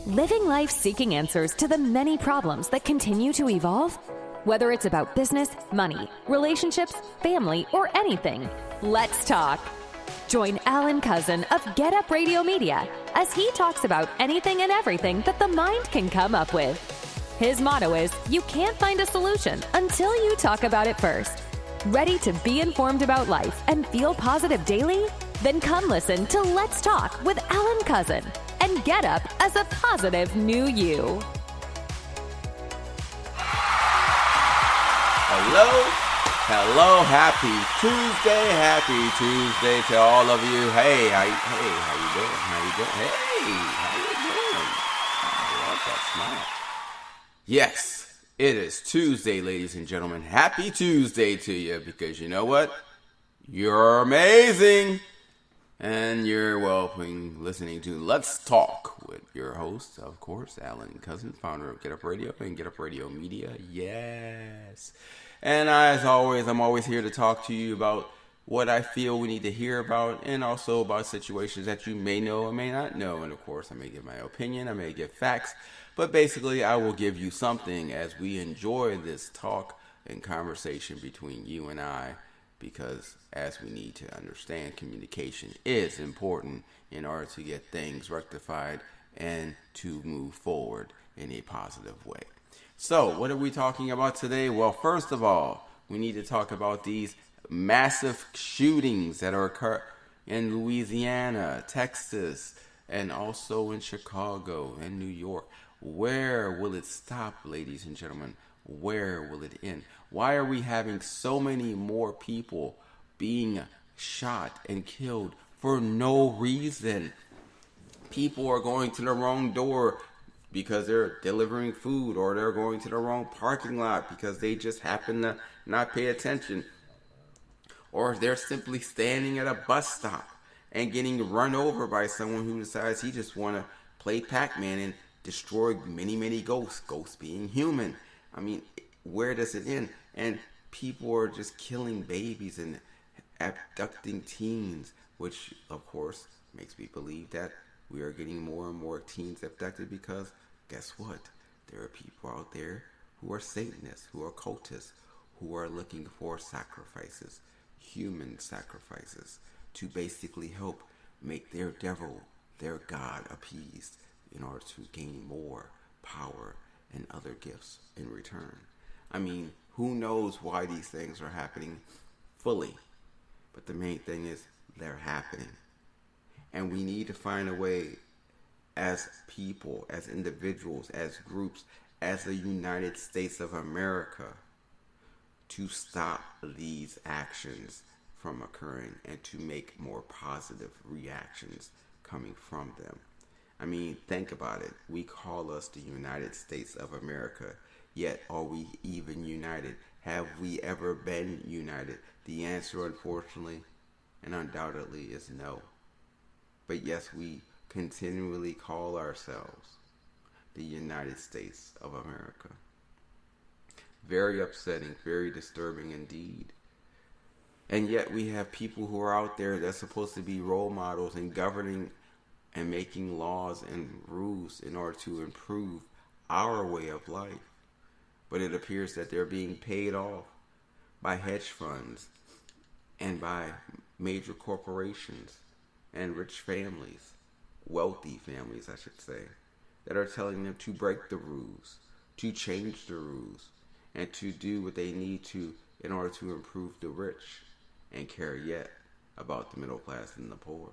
Living life seeking answers to the many problems that continue to evolve? Whether it's about business, money, relationships, family, or anything, let's talk. Join Alan Cousin of getupradio Media as he talks about anything and everything that the mind can come up with. His motto is, you can't find a solution until you talk about it first. Ready to be informed about life and feel positive daily? Then come listen to Let's Talk with Alan Cousin and get up as a positive new you. Hello, happy Tuesday to all of you. Hey, how you doing? Hey, how you doing? I love that smile. Yes, it is Tuesday, ladies and gentlemen. Happy Tuesday to you, because you know what? You're amazing. And you're listening to Let's Talk with your host, of course, Alan Cousin, founder of Getup Radio and Getup Radio Media. Yes. And as always, I'm always here to talk to you about what I feel we need to hear about, and also about situations that you may know or may not know. And of course, I may give my opinion, I may give facts, but basically I will give you something as we enjoy this talk and conversation between you and I, because as we need to understand, communication is important in order to get things rectified and to move forward in a positive way. So, what are we talking about today? Well, first of all, we need to talk about these massive shootings that are occurring in Louisiana, Texas, and also in Chicago and New York. Where will it stop, ladies and gentlemen? Where will it end? Why are we having so many more people being shot and killed for no reason? People are going to the wrong door because they're delivering food, or they're going to the wrong parking lot because they just happen to not pay attention, or they're simply standing at a bus stop and getting run over by someone who decides he just want to play Pac-Man and destroy many ghosts being human. I mean, where does it end? And people are just killing babies and abducting teens, which of course makes me believe that we are getting more and more teens abducted, because guess what? There are people out there who are Satanists, who are cultists, who are looking for sacrifices, human sacrifices, to basically help make their devil, their God, appeased in order to gain more power and other gifts in return. I mean, who knows why these things are happening fully, but the main thing is they're happening. And we need to find a way, as people, as individuals, as groups, as the United States of America, to stop these actions from occurring and to make more positive reactions coming from them. I mean, think about it. We call us the United States of America, yet are we even united? Have we ever been united? The answer, unfortunately and undoubtedly, is no. But yes, we continually call ourselves the United States of America. Very upsetting, very disturbing indeed. And yet we have people who are out there that's supposed to be role models and governing and making laws and rules in order to improve our way of life. But it appears that they're being paid off by hedge funds and by major corporations and rich families, wealthy families, I should say, that are telling them to break the rules, to change the rules, and to do what they need to in order to improve the rich and care yet about the middle class and the poor.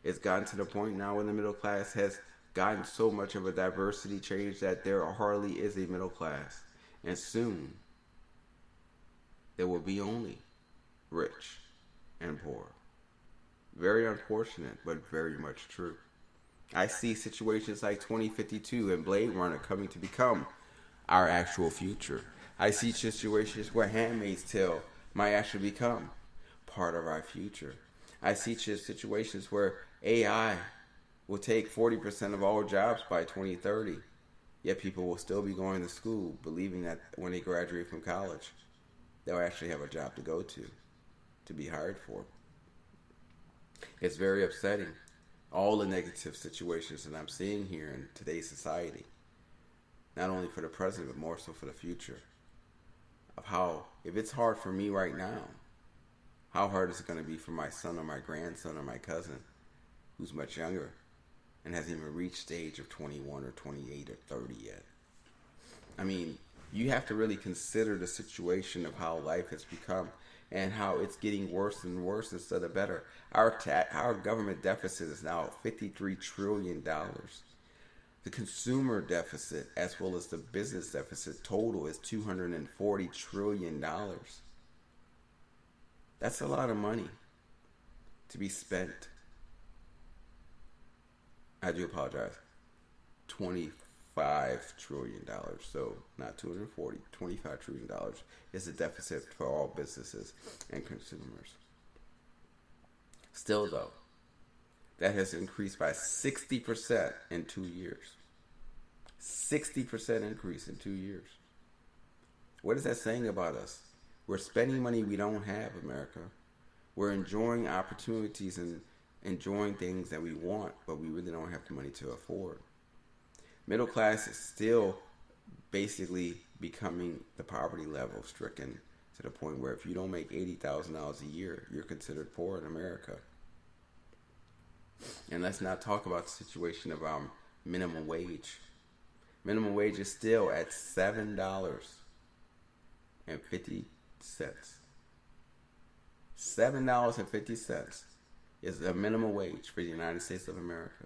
It's gotten to the point now when the middle class has gotten so much of a diversity change that there hardly is a middle class. And soon, there will be only rich and poor. Very unfortunate, but very much true. I see situations like 2052 and Blade Runner coming to become our actual future. I see situations where Handmaid's Tale might actually become part of our future. I see situations where AI will take 40% of all jobs by 2030. Yet people will still be going to school believing that when they graduate from college, they'll actually have a job to go to be hired for. It's very upsetting. all the negative situations that I'm seeing here in today's society, not only for the present, but more so for the future, of how, if it's hard for me right now, how hard is it going to be for my son or my grandson or my cousin who's much younger and hasn't even reached the age of 21 or 28 or 30 yet? I mean, you have to really consider the situation of how life has become and how it's getting worse and worse instead of better. Our government deficit is now $53 trillion. The consumer deficit, as well as the business deficit total, is $240 trillion. That's a lot of money to be spent. I do apologize. $25 trillion. So not 240, $25 trillion is the deficit for all businesses and consumers. Still though, that has increased by 60% in 2 years. 60% increase in 2 years. What is that saying about us? We're spending money we don't have, America. We're enjoying opportunities and enjoying things that we want, but we really don't have the money to afford. Middle class is still basically becoming the poverty level stricken to the point where if you don't make $80,000 a year, you're considered poor in America. And let's not talk about the situation of our minimum wage. Minimum wage is still at $7.50. $7.50 is the minimum wage for the United States of America.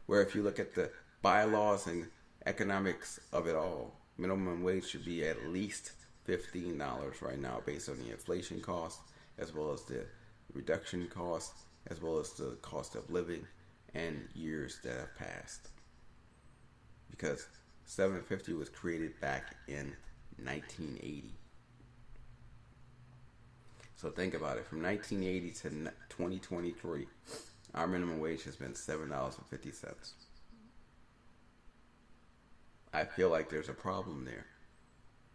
Where if you look at the bylaws and economics of it all, minimum wage should be at least $15 right now based on the inflation cost, as well as the reduction cost, as well as the cost of living and years that have passed. Because $7.50 was created back in 1980. So think about it. From 1980 to 2023, our minimum wage has been $7.50. I feel like there's a problem there.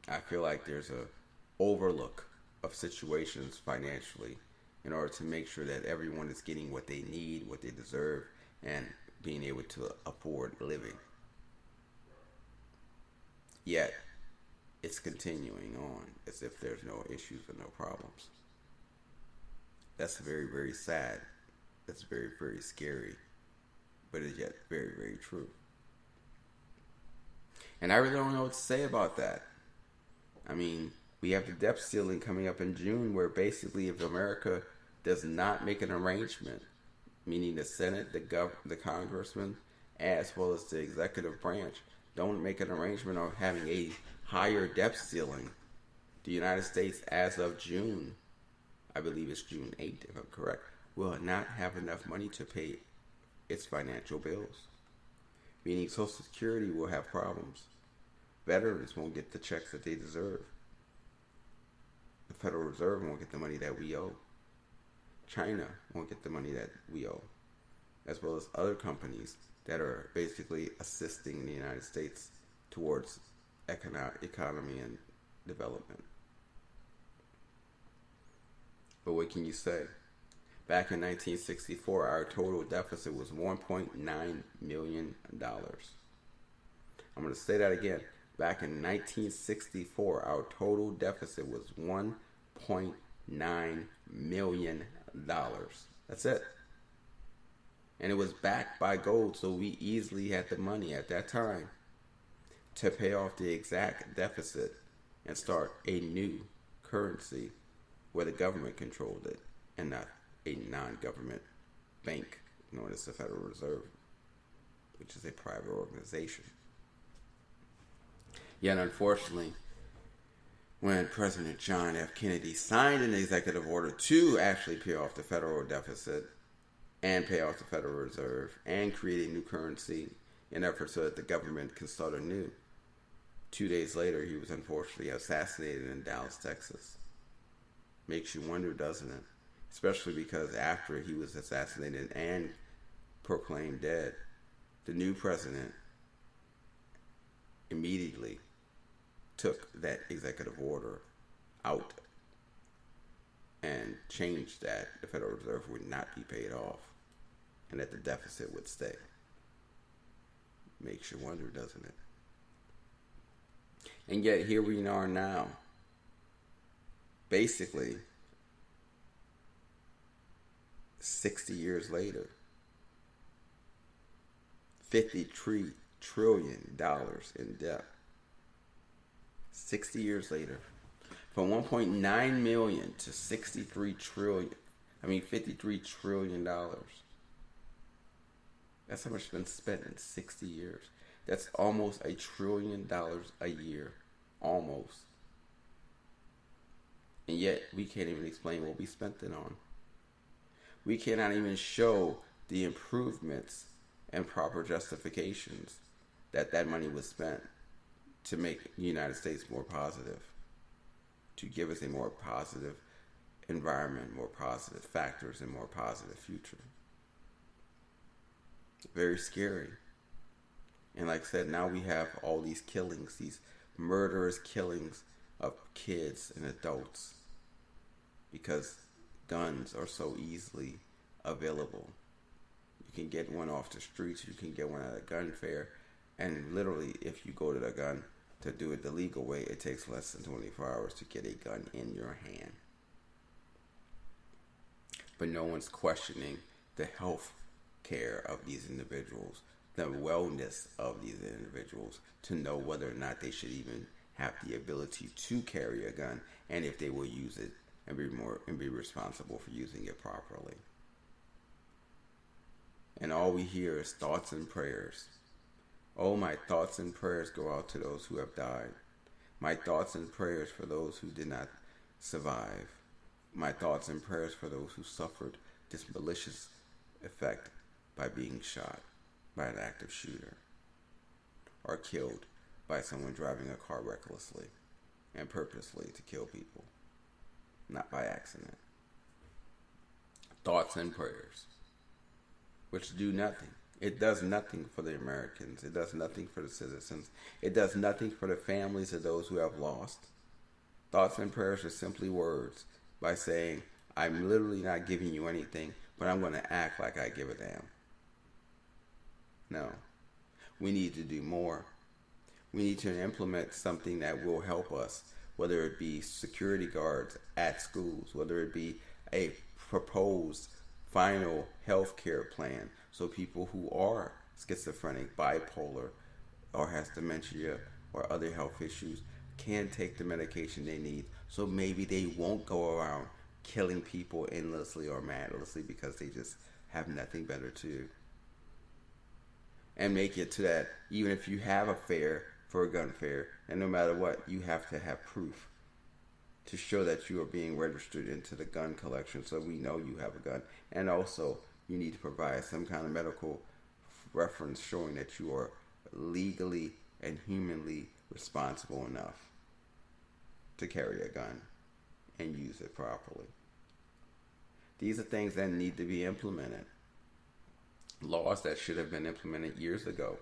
I feel like there's a overlook of situations financially in order to make sure that everyone is getting what they need, what they deserve, and being able to afford living. Yet, it's continuing on as if there's no issues and no problems. That's very, very sad. That's very, very scary. But it's yet very, very true. And I really don't know what to say about that. I mean, we have the debt ceiling coming up in June, where basically if America does not make an arrangement, meaning the Senate, the congressman, as well as the executive branch, don't make an arrangement of having a higher debt ceiling, the United States, as of June, I believe it's June 8th, if I'm correct, will not have enough money to pay its financial bills. Meaning Social Security will have problems. Veterans won't get the checks that they deserve. The Federal Reserve won't get the money that we owe. China won't get the money that we owe. As well as other companies that are basically assisting the United States towards economy and development. But what can you say? Back in 1964, our total deficit was $1.9 million. I'm going to say that again. Back in 1964, our total deficit was $1.9 million. That's it. And it was backed by gold, so we easily had the money at that time to pay off the exact deficit and start a new currency where the government controlled it and not a non-government bank known as the Federal Reserve, which is a private organization. Yet unfortunately, when President John F. Kennedy signed an executive order to actually pay off the federal deficit and pay off the Federal Reserve and create a new currency in effort so that the government can start anew, 2 days later he was unfortunately assassinated in Dallas, Texas. Makes you wonder, doesn't it? Especially because after he was assassinated and proclaimed dead, the new president immediately took that executive order out and changed that the Federal Reserve would not be paid off and that the deficit would stay. Makes you wonder, doesn't it? And yet here we are now, basically 60 years later, $53 trillion in debt. 60 years later, from 1.9 million to 53 trillion. $53 trillion. That's how much has been spent in 60 years. That's almost $1 trillion a year. Almost. And yet, we can't even explain what we spent it on. We cannot even show the improvements and proper justifications that money was spent to make the United States more positive, to give us a more positive environment, more positive factors, and more positive future. Very scary. And like I said, now we have all these killings, these murderous killings of kids and adults, because guns are so easily available. You can get one off the streets, you can get one at a gun fair, and literally, if you go to the gun to do it the legal way, it takes less than 24 hours to get a gun in your hand. But no one's questioning the health care of these individuals, the wellness of these individuals, to know whether or not they should even have the ability to carry a gun, and if they will use it and be responsible for using it properly. And all we hear is thoughts and prayers. Oh, my thoughts and prayers go out to those who have died. My thoughts and prayers for those who did not survive. My thoughts and prayers for those who suffered this malicious effect by being shot by an active shooter, or killed by someone driving a car recklessly and purposely to kill people, not by accident. Thoughts and prayers, which do nothing. It does nothing for the Americans. It does nothing for the citizens. It does nothing for the families of those who have lost. Thoughts and prayers are simply words by saying, I'm literally not giving you anything, but I'm going to act like I give a damn. No. We need to do more. We need to implement something that will help us, whether it be security guards at schools, whether it be a proposed final health care plan, so people who are schizophrenic, bipolar, or has dementia or other health issues can take the medication they need, so maybe they won't go around killing people endlessly or mindlessly because they just have nothing better to do. And make it to that, even if you have a fair for a gun fair, and no matter what, you have to have proof to show that you are being registered into the gun collection, so we know you have a gun. And also, you need to provide some kind of medical reference showing that you are legally and humanly responsible enough to carry a gun and use it properly. These are things that need to be implemented. Laws that should have been implemented years ago.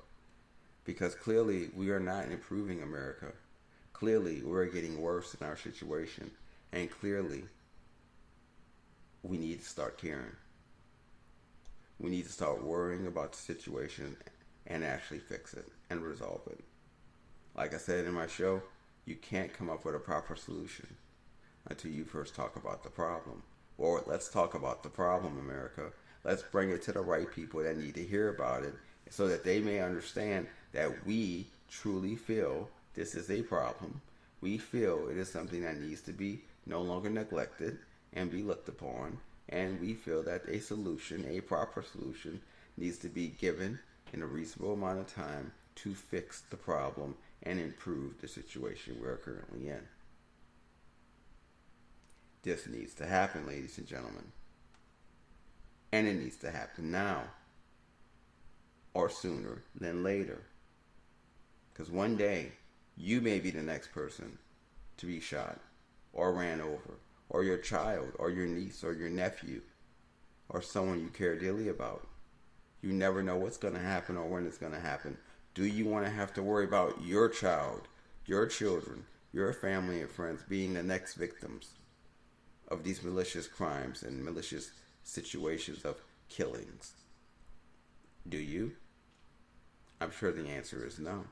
Because clearly we are not improving America. Clearly we're getting worse in our situation. And clearly we need to start caring. We need to start worrying about the situation and actually fix it and resolve it. Like I said in my show, you can't come up with a proper solution until you first talk about the problem. Or let's talk about the problem, America. Let's bring it to the right people that need to hear about it so that they may understand that we truly feel this is a problem. We feel it is something that needs to be no longer neglected and be looked upon. And we feel that a solution, a proper solution, needs to be given in a reasonable amount of time to fix the problem and improve the situation we're currently in. This needs to happen, ladies and gentlemen. And it needs to happen now, or sooner than later. Because one day, you may be the next person to be shot, or ran over, or your child, or your niece, or your nephew, or someone you care dearly about. You never know what's going to happen or when it's going to happen. Do you want to have to worry about your child, your children, your family and friends being the next victims of these malicious crimes and malicious situations of killings Do you? I'm sure the answer is no.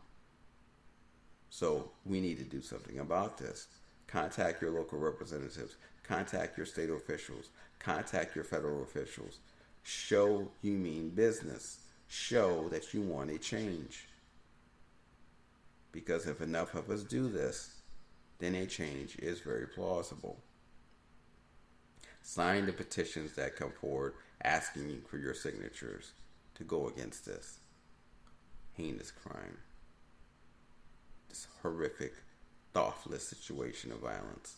So we need to do something about this. Contact your local representatives. Contact your state officials. Contact your federal officials. Show you mean business. Show that you want a change. Because if enough of us do this, then a change is very plausible. Sign the petitions that come forward asking you for your signatures to go against this heinous crime, this horrific, thoughtless situation of violence.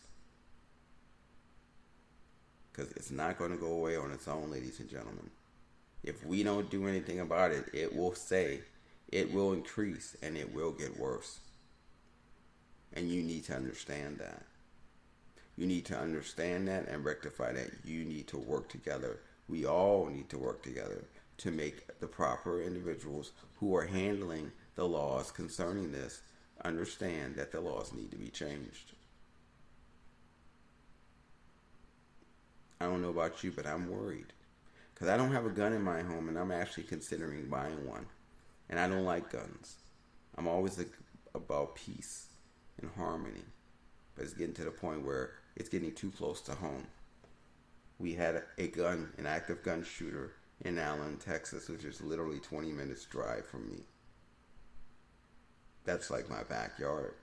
Because it's not going to go away on its own, ladies and gentlemen. If we don't do anything about it, it will increase, and it will get worse. And you need to understand that. You need to understand that and rectify that. You need to work together. We all need to work together to make the proper individuals who are handling the laws concerning this understand that the laws need to be changed. I don't know about you, but I'm worried. Because I don't have a gun in my home, and I'm actually considering buying one. And I don't like guns. I'm always about peace and harmony. But it's getting to the point where it's getting too close to home. We had an active gun shooter in Allen, Texas, which is literally 20 minutes drive from me. That's like my backyard.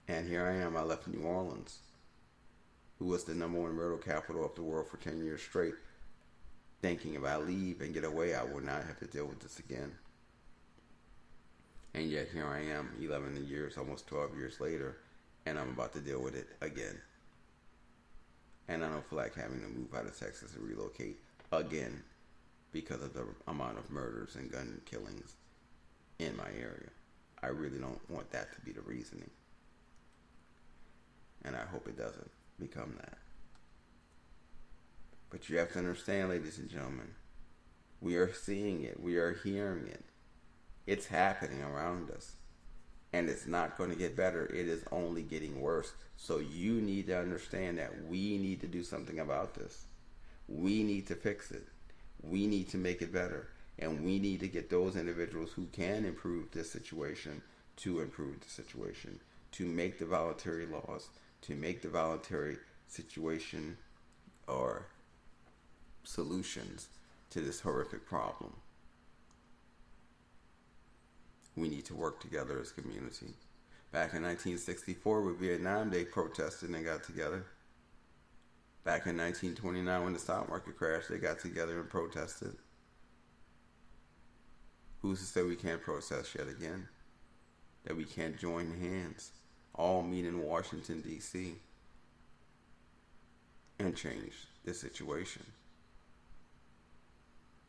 And here I am, I left New Orleans, who was the number one murder capital of the world for 10 years straight, thinking if I leave and get away, I will not have to deal with this again. And yet here I am, 11 years, almost 12 years later, and I'm about to deal with it again. And I don't feel like having to move out of Texas and relocate again because of the amount of murders and gun killings in my area. I really don't want that to be the reasoning. And I hope it doesn't become that. But you have to understand, ladies and gentlemen, we are seeing it. We are hearing it. It's happening around us. And it's not going to get better. It is only getting worse. So you need to understand that we need to do something about this. We need to fix it. We need to make it better. And we need to get those individuals who can improve this situation to improve the situation, to make the voluntary laws, to make the voluntary situation or solutions to this horrific problem. We need to work together as a community. Back in 1964 with Vietnam, they protested and got together. Back in 1929 when the stock market crashed, they got together and protested. Who's to say we can't protest yet again? That we can't join hands, all meet in Washington, D.C. and change the situation.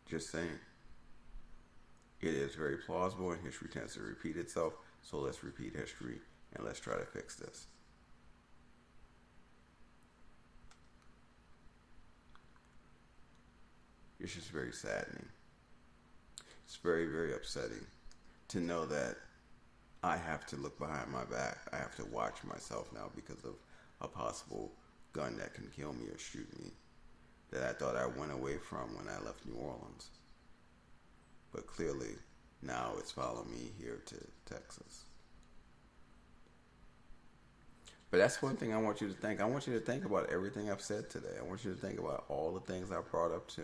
Just saying. It is very plausible and history tends to repeat itself, so let's repeat history and let's try to fix this. It's just very saddening. It's very, very upsetting to know that I have to look behind my back. I have to watch myself now because of a possible gun that can kill me or shoot me that I thought I went away from when I left New Orleans. But clearly, now it's following me here to Texas. But that's one thing I want you to think. I want you to think about everything I've said today. I want you to think about all the things I brought up to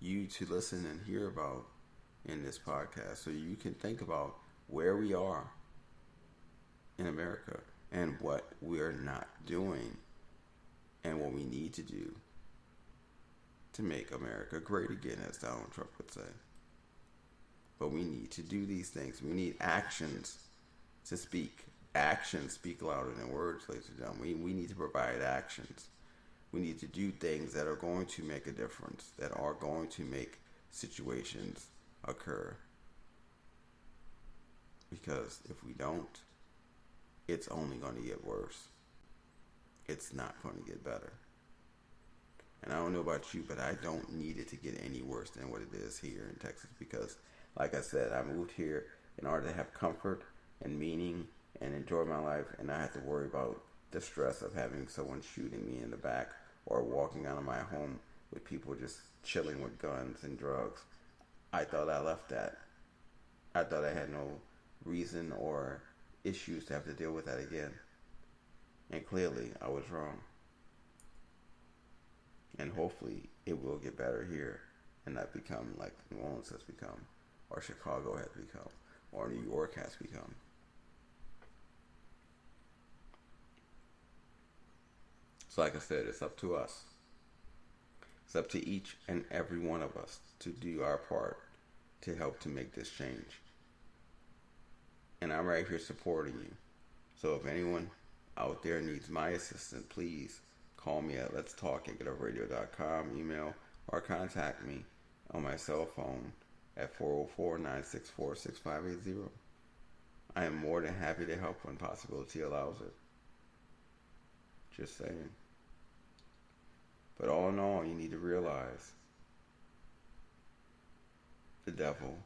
you to listen and hear about in this podcast. So you can think about where we are in America and what we're not doing and what we need to do to make America great again, as Donald Trump would say. But we need to do these things. We need actions to speak. Actions speak louder than words, ladies and gentlemen. We need to provide actions. We need to do things that are going to make a difference, that are going to make situations occur. Because if we don't, it's only going to get worse. It's not going to get better. And I don't know about you, but I don't need it to get any worse than what it is here in Texas because, like I said, I moved here in order to have comfort and meaning and enjoy my life, and I have to worry about the stress of having someone shooting me in the back or walking out of my home with people just chilling with guns and drugs. I thought I left that. I thought I had no reason or issues to have to deal with that again. And clearly, I was wrong. And hopefully, it will get better here and not become like New Orleans has become, or Chicago has become, or New York has become. So like I said, it's up to us. It's up to each and every one of us to do our part to help to make this change. And I'm right here supporting you. So if anyone out there needs my assistance, please call me at letstalk at getupradio.com, email, or contact me on my cell phone at 404-964-6580. I am more than happy to help when possibility allows it. Just saying. But all in all, you need to realize the devil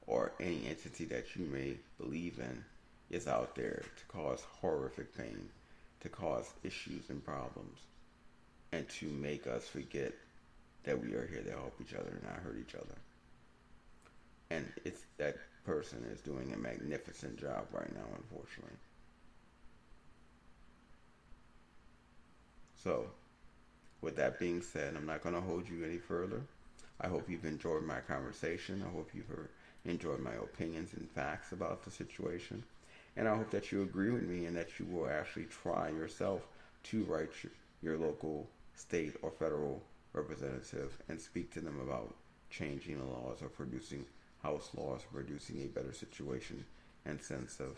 or any entity that you may believe in is out there to cause horrific pain, to cause issues and problems, and to make us forget that we are here to help each other and not hurt each other. And it's that person is doing a magnificent job right now, unfortunately. So, with that being said, I'm not going to hold you any further. I hope you've enjoyed my conversation. I hope you've enjoyed my opinions and facts about the situation. And I hope that you agree with me and that you will actually try yourself to write your local, state, or federal representative and speak to them about changing the laws or producing House laws, producing a better situation and sense of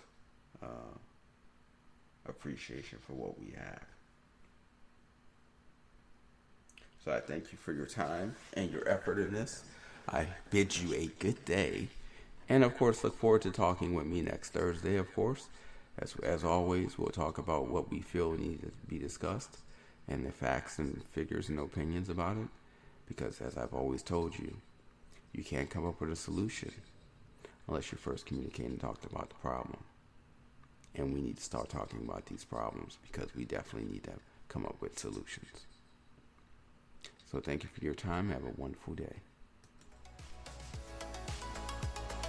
appreciation for what we have. So I thank you for your time and your effort in this. I bid you a good day. And of course, look forward to talking with me next Thursday, of course. As always, we'll talk about what we feel needs to be discussed and the facts and figures and opinions about it. Because as I've always told you, you can't come up with a solution unless you first communicate and talk about the problem. And we need to start talking about these problems because we definitely need to come up with solutions. So thank you for your time. Have a wonderful day.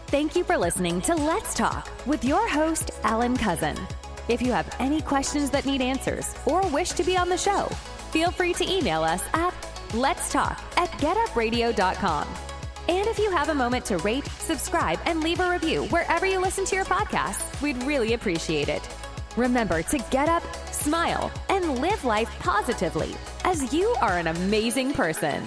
Thank you for listening to Let's Talk with your host, Alan Cousin. If you have any questions that need answers or wish to be on the show, feel free to email us at letstalk@getupradio.com. And if you have a moment to rate, subscribe, and leave a review wherever you listen to your podcasts, we'd really appreciate it. Remember to get up, smile, and live life positively, as you are an amazing person.